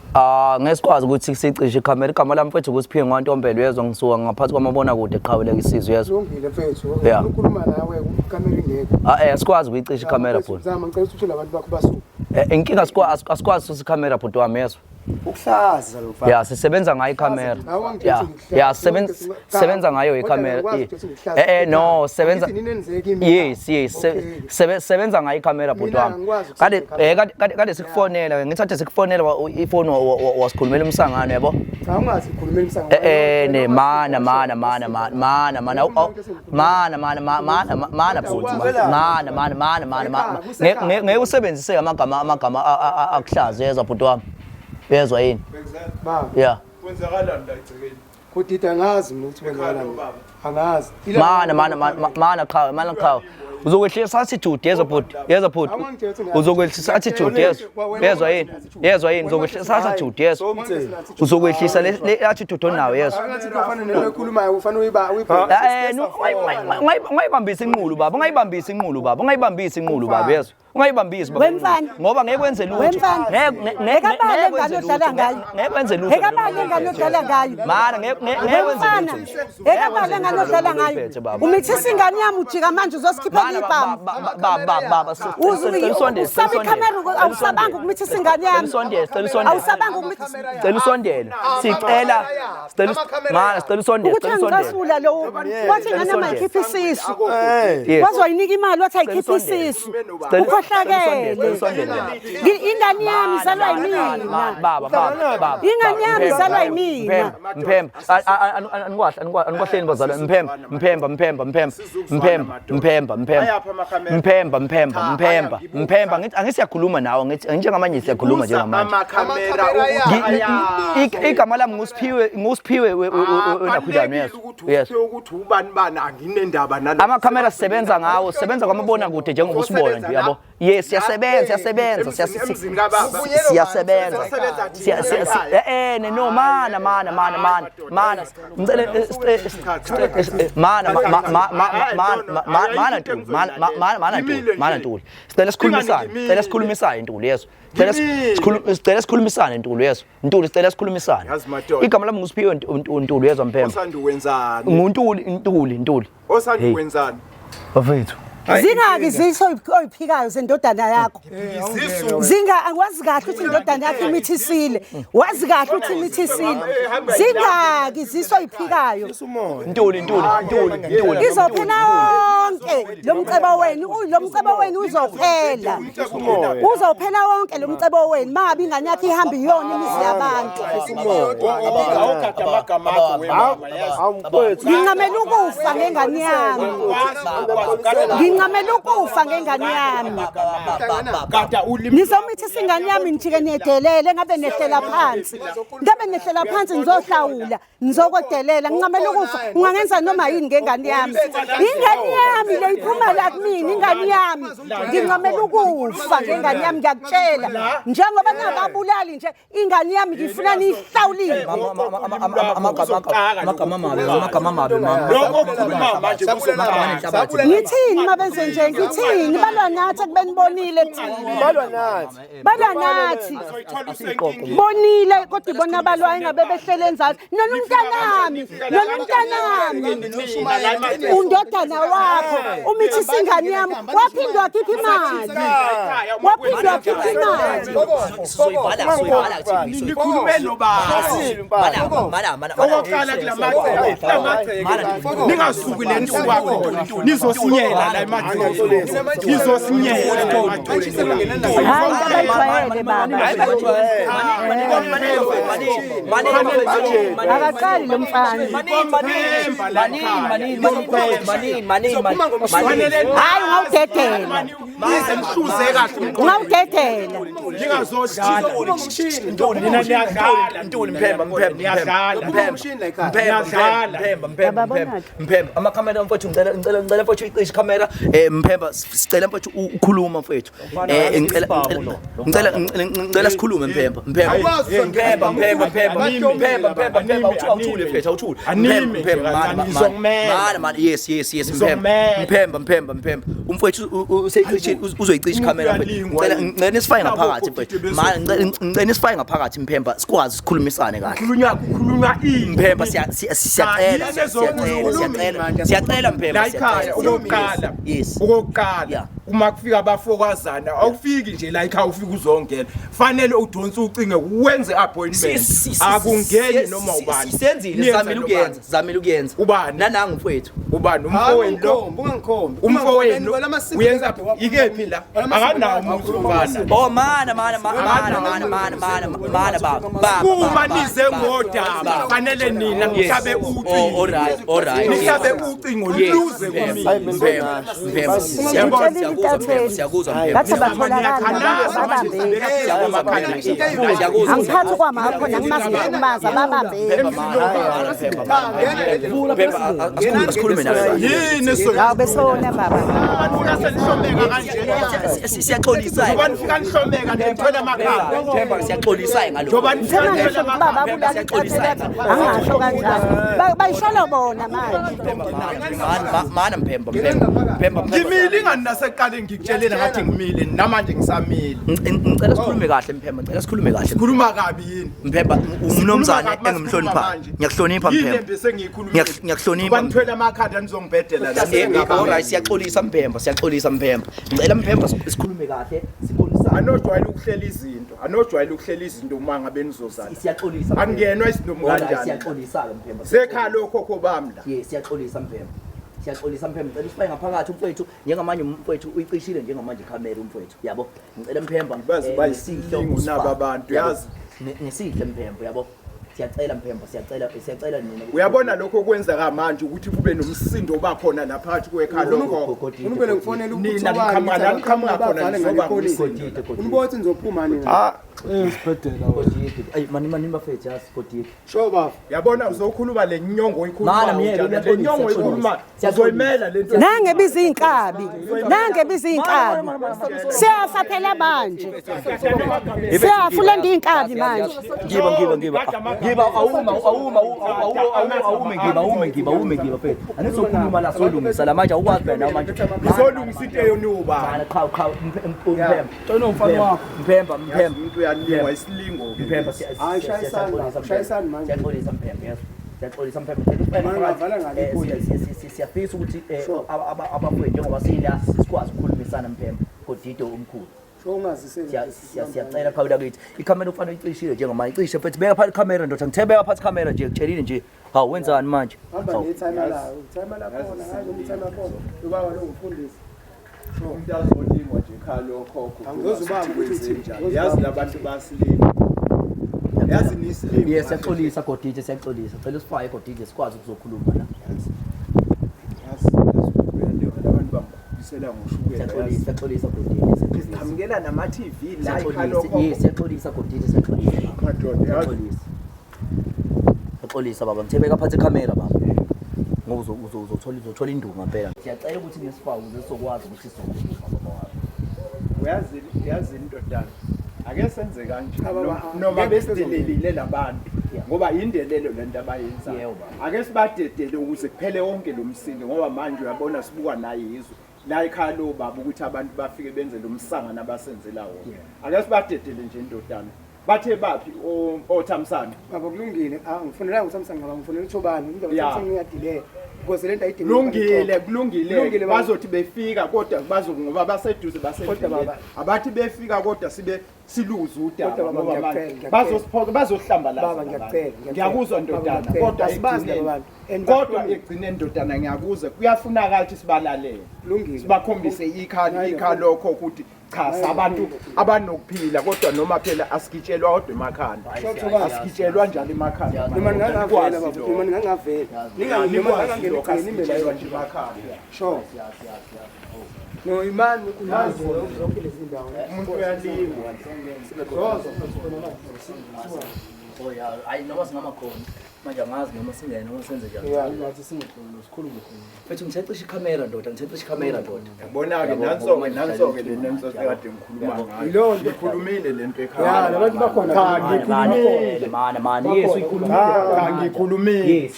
Ngesikwazi ukuthi sicishe ikamera. Igama lami mfethu ukuthi Ntombela uyezwa ngisuka ngaphansi kwamabona kude eqhaweleka isizwe yezwa. Kulungile mfethu. Ukhuluma nawe ikamera ingekho. Sikwazi ukuyicisha ikamera bhuti. Zama ngicela ukuthi uthule abantu bakho basuku. Inkinga asikwazi ukuthi ikamera bhuti wami yezwa. Ukuhlaza lo mfana. Ya sisebenza ngayo ikamera. Ya sebenza ngayo ikamera. No sebenza. Yes sebenza ngayo ikamera bhuti wami. Kade sikufonela ngithathe sikufonela ifoni wasikhulumela umsangano yabo. Cha ungazi ukhulumela umsangano. Ne mana bhuti. Mana. Ngeke usebenzise amagama akuhlaza yezwa bhuti wami. Uyezwa yini? Baba. Yeah. Kwenzakalani la egcekeni? Kudida ngazi mina ukuthi kwenzakalani. Angazi. Mana qhawe. Uzokwehlisa attitude yezwa bhuti. Uzokwehlisa attitude yezwa yini? Uzokwehlisa attitude yezwa. Uzokwehlisa le attitude onayo yezwa. Ufana nekhulumayo ufana uyiba. Ungayibambisa inqulu baba. Ungayibambisa inqulu baba yezwa. ungayibambisi Wemfana. ngoba ngeke kwenze lutho Wemfana. Ekabale ngane odlala ngayo. ngeke kwenze lutho Ekabale ngane odlala ngayo. mana ngeke kwenze Wemfana. lutho Ekabale ngane odlala ngayo. Umithisa ingane yami ujika manje uzosikhipha ibhamu. baba Usabi camera awusabanga ukumithisa ingane yami. Awusabanga ukumithisa. Sicela usondele sicela sicela usondele Ukuthi angicasula lo. Wathi ingane mayikhipha isisu. Wazoyinika imali wathi ayikhipha isisu. Ukhohlakele. Ingane yami izalwa yimina. baba Ingane yami izalwa yimina. Mphemba anikwahleni bazalwane Mphemba ngithi angisiyakhuluma nawe ngithi njengamanje siyakhuluma njengamanje igama lami ngusiphiwe wenakhudane yes ukuthi ubani bana anginendaba nalo amakhamera sisebenza ngawo sisebenza kwamabona kude njengoba usibona nje yabo yes siyasebenza no mana ngicela mana Ntuli sicela sikhulumisane Ntuli yeso sicela sikhulumisane Ntuli yeso Ntuli sicela sikhulumisane igama lami ngusiphiwe Ntuli yezwa Mphemba osanda wenzani nguNtuli osanda wenzani bafethu Zingaki ziso oyiphikayo zendodana yakho. Zinga angwazi kahle ukuthi indodana yakho imithisile. Wazi kahle ukuthi imithisile. Zingaki ziso oyiphikayo. Ntuli. Izophela wonke lo mcebo wenu uzophela. Uzophela wonke lo mcebo wenu mabi ingane yakho ihamba iyona imizi yabantu. Ngingamela ukufa ngengane yami. Ngingamela ukufa ngengane yami. Nizomithisa ingane yami nijike nedelele ngabe nehlela phansi. Ngabe nehlela phansi nizohlawula, nizokwedelela. Ngingamela ukufa, ungangenza noma yini ngengane yami. Ingane yami le iphuma la kumina ingane yami. Ngingamela ukufa ngengane yami ngiyakutshela. Njengoba ningababulali nje ingane yami ngifuna niyihlawulile. amagama mabi Ngithini mabenze nje ngithini balwa nathi akubenibonile balwa nathi bonile kodwa ibona balwa engabe behlele enzalo nona umntanami undodana wakho umithisa ingane yami waphindwa khipha imali nikhulume nobaba okokuqala ningasuki le nto kwakho nizosinyela la emadlozini nizosinyela akaqali lo mfana hayi ungawudedela nizemhluze kahle ungawudedela Mphemba amakhamera mfowethu ngicela mfowethu icishe ikhamera Mphemba sicela mfowethu ukhuluma mfowethu ngicela sikhulume Mphemba awuthule mfowethu awuthule Mphemba yes Mphemba umfowethu uzoyicisha ikhamera ngicela nisifake ngaphakathi mfowethu ngicela nisifake ngaphakathi Mphemba sikwazi sikhulumisane kahle khulunywa Mphemba siyacela Mphemba okokuqala uma kufika abafokwazana awufiki nje la ekhaya ufika uzongena fanele udonse ucinge wenze appointment akungeni noma ubani senzile zamile ukuyenza ubani nananga mfowethu ubani umfowenu uyenza ikephi la akanawo umuntu ubana oh mana baba uma nize ngodaba fanele nina mhlabe ucingo alright nihlabe ucingo luze kumina siyakuzwa ngathi batholakala angiphathi kwama khona ngimazi ngikumaza babambe asikhulume nawe yini so besona baba ufika selihlomeka kanje siyaxolisa ngoba nifika nihlomeka ngithwele amakhaya Mphemba siyaxolisa ngalokho ngoba nifika nihlomeka baba bulala angasho kanjalo bayisholo bona manje mana Mphemba ngimile ingani ngiqale ngikutshelena ngathi ngimile namanje ngisamile. Ngicela sikhulume kahle Mphemba, ngicela sikhulume kahle. Sikhuluma kabi yini? Mphemba umnomzane engimhlonipha. Ngiyakuhlonipha Mphemba. Yini sengiyikhuluma. Ngiyakuhlonipha. Banithwela amakhadi anizongibhedela la. Alright siyaxolisa Mphemba, siyaxolisa Mphemba. Ngicela Mphemba sikhulume kahle, sibonisane. Anojwayela ukuhlela izinto, anojwayela ukuhlela izinto uma ngabe nizozana. Siyaxolisa. Angenwa isindomo kanjani? Siyaxolisa ke Mphemba. Sekhaya lokhokho bami la. Yes, siyaxolisa Mphemba. Siyaxolisa Mphemba, ngicela usifake ngaphakathi umfowethu njengamanje umfowethu uyicishile njengamanje ikhamera umfowethu. Yabo. Ngicela Mphemba bayisihle ngunabo abantu yazi. Ngisihle Mphemba yabo. Siyacela Mphemba, siyacela nina. Uyabona lokho okwenza manje ukuthi kube nomsindo obakhona lapha kwekhaya lokho. Unibele ngifonela Nina niqhamuka khona nizoba ngikholile. Unibothi nizophuma nini? Isibhedlela wena. Ay mani bafethu yasigodile. Sho baba. Yabona uzokhuluma le nyongo oyikhuluma. Mana miyeke le nyongo oyikhuluma. Sizoyimela lento. Nange biza inkabi. Nange biza inkabi. Siyasaphela manje. Siyafula ndinkabi manje. Ngiba awume fethu. Anizokhuluma la solungisa la manje awukwazi phela manje. Ngizolungisa into eyoniuba. Cha Mphemba. Tona umfana wakho. Mphemba. Into yaniwa isilingo. Mphemba shayisana manje. Siyaxolisa Mphemba yes. Siyaxolisa Mphemba. Siyafisa ukuthi abafowethu njengoba sila sikwazi ukukhulumisana Mphemba kodito omkhulu. Siyacela khawula kithi ikhamera ufanele uyicishile njengoba icishe futhi beka phansi ikhamera ndoda ngithebeka phansi ikhamera nje kutshelile nje hawu wenzani manje hamba ngetime la khona hayi umthama khona ubaba lo ngifundisi umuntu azolingwa nje ekhaya lokhokho angizobaba ukuthi uthini yazi labantu basilima yazi nisilima yes siyaxolisa godite siyaxolisa cela usifake godite sikwazi ukuzokhuluma la sela ngoshukela siyaxolisa godite siqhamukela nama TV la ekhaya lokhokho yes siyaxolisa godite siyaxolisa siyaxolisa baba ngithebeka phansi ikhamera baba ngoba uzothola indunga phela siyacela ukuthi ngesifake ukuze sizokwazi ukuthi sizokhuluma baba wakho uyazi indodana ake senze kanje noma besidelelile labantu ngoba indelelo lento abayenza ake sibadedele ukuze kuphele wonke lo msindi ngoba manje uyabona sibuka naye izwe la ekhaya lo baba ukuthi abantu bafike benze lo msanga nabasenzela wona ake sibadedele nje indodana bathe baphi oThamsana baba kulungile ngifunela uThamsana ngoba ngifunela uThobani ngizoThamsana ngiyadile because lento ayidinga kulungile bazothi befika kodwa ngoba baseduze basedile abathi befika kodwa sibe siluze udaba ngoba manje bazosiphoka bazohlamba la baba ngiyakuzwa ndodana kodwa sibazi abantu kodwa egcine ndodana ngiyakuza kuyafunakala ukuthi sibalalele sibakhombise ikhala lokho ukuthi cha sabantu abanokuphila kodwa noma phela asigitshelwa kodwa emakhanda asigitshelwa njalo emakhanda noma ngingavela baba noma ngingavela ningangena ugcina imbela nje emakhanda sure no imani ukunazo zonke lezi ndawo umuntu uyalingwa ayi noma singamakhona manje angazi noma singene noma senze njani ngathi singikhuluma sikhulume khona mfethu ngithethe ikhamera ndoda ngithethe ikhamera ndoda yabona ke nanso-ke le nento ekade ngikhuluma ngayo yilo nto ngikhulumile lento ekhaya labantu bakhona cha ngikhulumile mana yes uyikhulumile ngikhulumile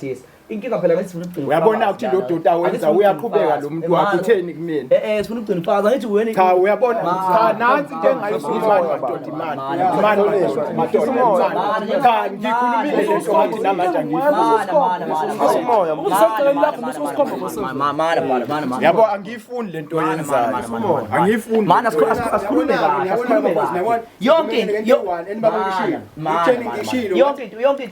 yes inkinga phela ngathi sifuna ukugcina uyabona ukuthi lo doda wenza uyaqhubeka lo muntu wakho utheni kumina sifuna ukugcina ifaza ngithi wena cha uyabona cha nansi into engayisizwa madoda imani cha ngikhulumile lento ngathi namanje angifuni yabo angifuni lento yenzayo angifuni mana asikhulume kahle yonke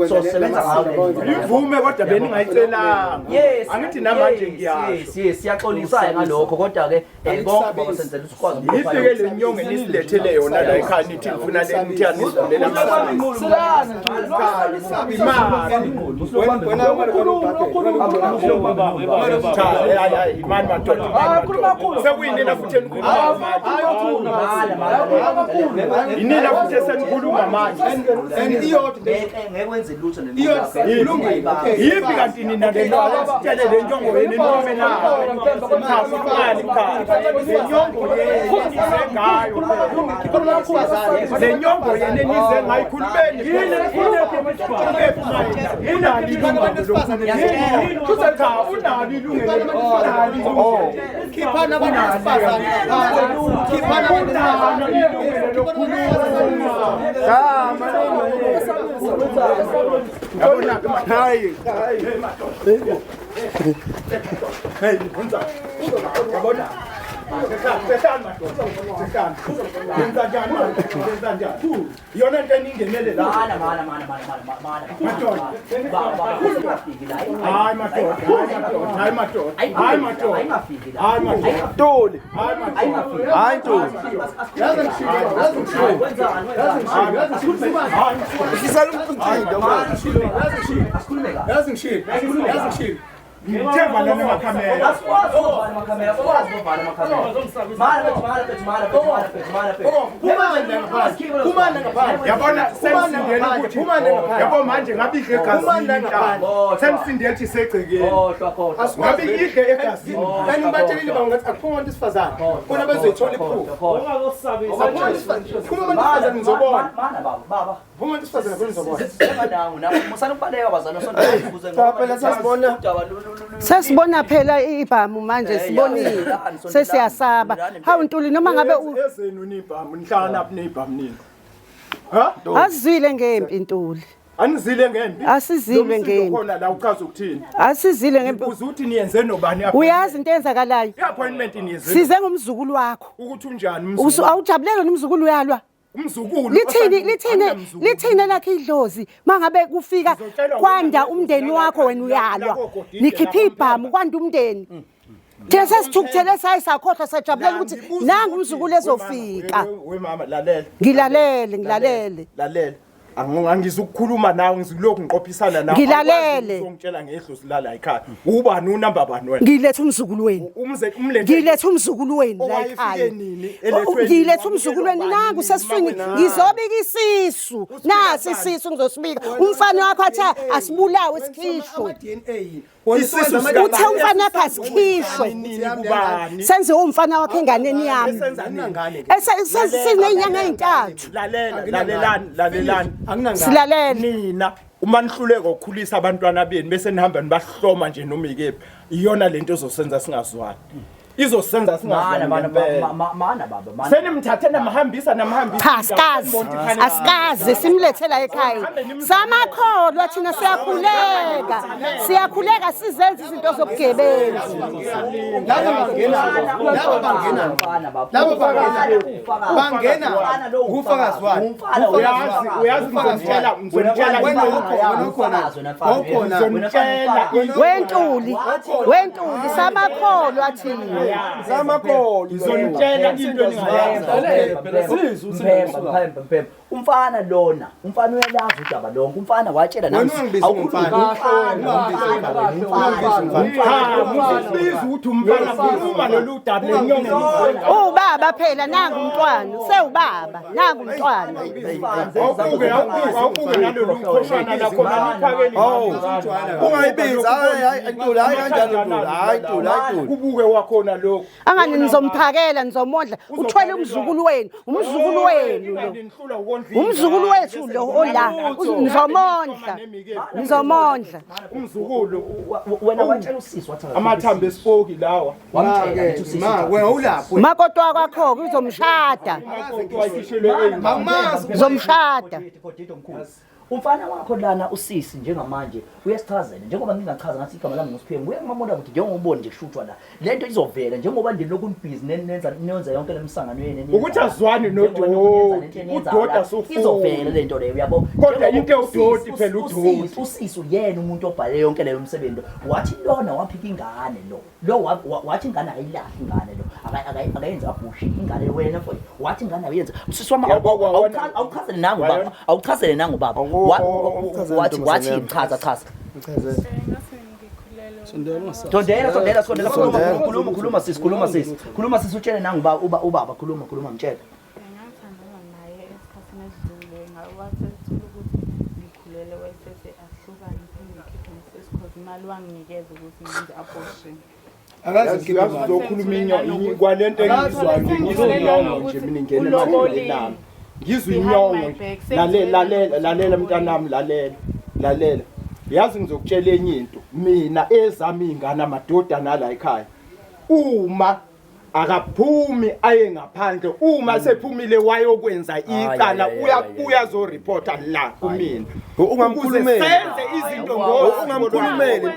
so sebenza ngayo ivume kodwa beningayicelanga angithi namanje ngiyasho siyaxolisa ngalokho kodwa ke bonke babasenzela usikwazi ifike le nyongo nisilethele yona la ekhaya nithi ngifuna le nithi anisivulela imani madoda sekuyinina futhi enikhuluma inina futhi senikhuluma manje ngeke wenze lutho yipi kanti nina le sitshele le nyongo yeni nome na le nyongo yeni nize ngayikhulumeni unali ilungelo khiphana abantu besifazane khiphana yona into eningenele la Ngithemba lana makhamera. Yabona sensindele ukuthi yabo manje ngabe idle egazini intaba. Sensindele ethi segcekeni. Ngabe idle egazini. Kanti ngibatshelile bangathi akuphuma isifazane. Kona bezoyithola iphupho. Phuma isifazane ngizobona. Baba. Phuma isifazane ngizobona. Emanangu nabo musana ukubaleka bazana sonke ukuze phela sasibona Sesibona phela ibhamu manje sibonile. Sesiyasaba. Hawu Ntuli noma ngabe ezenu nibhamu nihlala naphi nibhamu nini? Ha? asizile ngempi Ntuli. Anizile ngempi? Asizile ngempi. Khona la uchaza ukuthini? Asizile ngempi. Ubuza ukuthi niyenze nobani apha? Uyazi into eyenzakalayo? I-appointment niyenze. Size ngomzukulu wakho. Ukuthi unjani umzukulu? Awujabulele nomzukulu uyalwa. Umzukulu. Lithini lakhe idlozi mangabe kufika kwanda umndeni wakho wena uyalwa. Nikhipha ibhamu kwanda umndeni. Thina sesithukuthele sayisakhohlwa sajabulela ukuthi nanga umzukulu ezofika. We mama lalela. Ngilalele. Lalela. Angizukukhuluma nawe ngizilokhu ngiqophisana nawe. Ngilalele. Ngizongitshela ngehlozi lala ekhaya. Ubani unamba bani wena? Ngilethe umzukulu wenu. Ngilethe umzukulu wenu la ekhaya. Ngilethe umzukulu wenu nangu sesifini ngizobika isisu. Nasi isisu ngizosibika. Umfana wakho athi asibulawe isikhishwe. Uthe umfana wakho asikhishwe. Senze umfana wakho enganeni yami. Sesiney'nyanga ey'ntathu. Lalelani. Silalele. Nina uma nihluleka ukukhulisa abantwana benu bese nihamba nibahloma nje noma ikephi iyona lento ezosenza singazwani. Izosenza singazwani. Mana baba. Senimthathe namhambisa. Asikaze simlethela ekhaya. Samakholwa thina siyakhuleka sizenza izinto zobugebengu. Labo bangena ufakazi wani? Uyazi ngizonitshela Wentuli samakholwa thina. Ngizonitshela into Mpemba. Umfana uyalazi udaba lonke. Umfana watshela nami ubaba phela nangu umntwana sewubaba nangu umntwana ungayibiza Ntuli hayi kanjani Ntuli kubuke wakhona lokho angani nizomphakela nizomondla uthwele umzukulu wenu umzukulu wethu lo ola nizomondla umzukulu wena watshela usisi wathi amathambo esifoki lawa wena ulapho makotwa kwakho uzomshada zomshada umfana wakho lana usisi njengamanje uyasichazela njengoba ngingachaza ngathi igama lami ngosiphembu uyangibona ukuthi njengobona nje kushuthwa la lento izovela njengoba nje lokhu busy nenza yonke lemsanganweni ukuthi azwani uDoda izovela lento leyo uyabo kodwa into uDodi phela usisi uyena umuntu obhale yonke leyo umsebenzi wathi lona waphika ingane lo wathi ingane ayilahli ingane lo akayenza abushi ingane wena mfowethu wathi ingane ayenza usisi wami awuchazele nangu baba wathi chaza sondela khuluma sisi utshele nangu ubaba khuluma mtshele imali wanginikeza ukuthi ngenze abortion. Akazi ngizokhuluma inyongo kwalento engizwa nginyongo nje mina ngene emadleleni nami ngizwa inyongo lalela mntanami lalela yazi ngizokutshela enye into mina ezami ingane amadodana la ekhaya uma akaphumi aye ngaphandle uma sephumile wayokwenza icala uyazo reporta la kumina ungamkhulumeli senze izinto ungamkhulumeli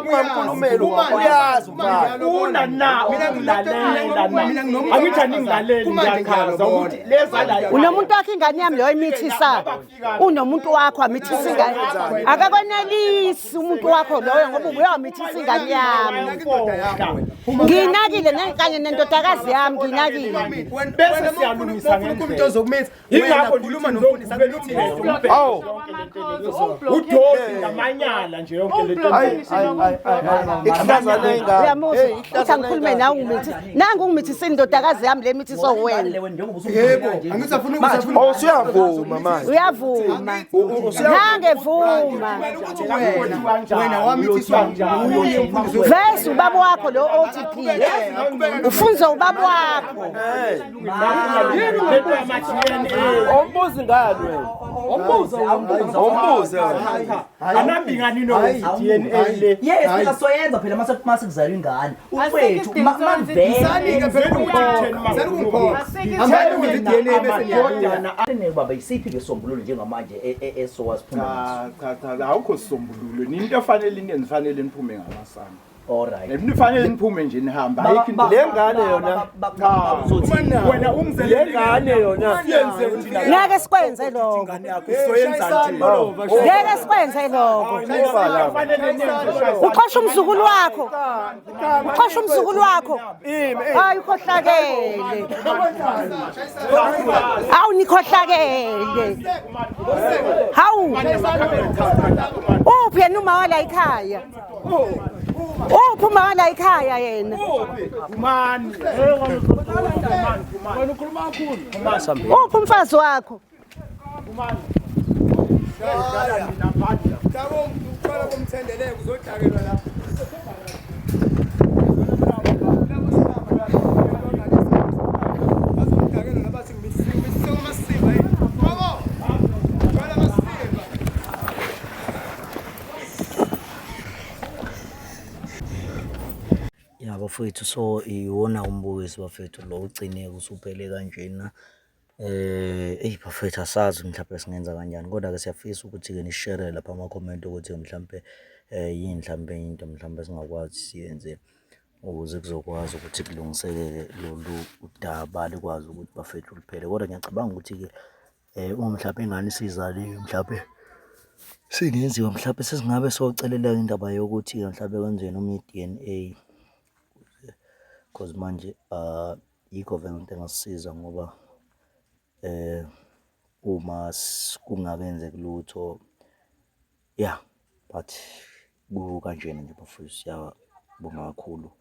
ungamkhulumeli uyazi una na mina angithi aningilaleli ngiyakhaza ukuthi leza la unomuntu wakhe ingane yami leyo imithisa unomuntu wakho amithisa ingane akakwenelisi umuntu wakho loyo ngoba uyamithisa ingane yami nginakile kanye nendodakazi yami nginakile bese siyalungisa umuntu ozokumenza yingakho ukhuluma nomfundisi akithi awu udosi ngamanyala nje yonke le nto ihlazana ingane uyamuzwa uthi angikhulume nawe ungimithisa nangu ungimithisa indodakazi yami le mithiso wena yebo angisafuna ukuzafuna usuyavuma manje uyavuma nangevuma wena wamithisa uye umfundisi vese ubaba wakho lo OTP ufunza ubaba wakho ombuzi ngani wena ombuze anambingani no DNA le yes asoyenza phela mase kuzalwa ingane ufethu Sanike phela selukungikhona ambe ukuthi DNA bese niyadana ane baba isiphi ke sombululo njengamanje esowasiphuma cha awukho sisombululo into efanele inenzifanele niphume ngamasana alright nifanele niphume nje nihamba ayikho into lengane yona wena ungizele lengane yona siyenze uthina ngeke sikwenze lokho ngeke sikwenze lokho uqosha umzukulu wakho uqosha umzukulu wakho hayi ukhohlakele awu nikhohlakele hawu uphi yena uma wala ekhaya uphuma wala ekhaya yena umani wena ukhuluma kakhulu uphi umfazi wakho uqala kumthendeleke uzodakelwa lapha bazomdakela nabathi ngimisiwe amasiba yini bravo qala amasiba ya bafethu so iwona umbukiso bafethu lo ugcine usuphele kanjena bafethu asazi mhlawumbe singenza kanjani kodwa ke siyafisa ukuthi ke nishare lapha ama comment ukuthi mhlawumbe yini mhlawumbe into mhlawumbe singakwazi siyenze ukuze kuzokwazi ukuthi kulungiseke lolu udaba likwazi ukuthi bafethu liphele kodwa ngiyacabanga ukuthi ke uma mhlawumbe ingane isizaliwe mhlawumbe singenziwa mhlawumbe sesingabe socelela indaba yokuthi mhlawumbe kwenziwe noma iDNA because manje i-government engasisiza ngoba uma kungakenzeki lutho but kanjena nje bafethu siyabonga kakhulu.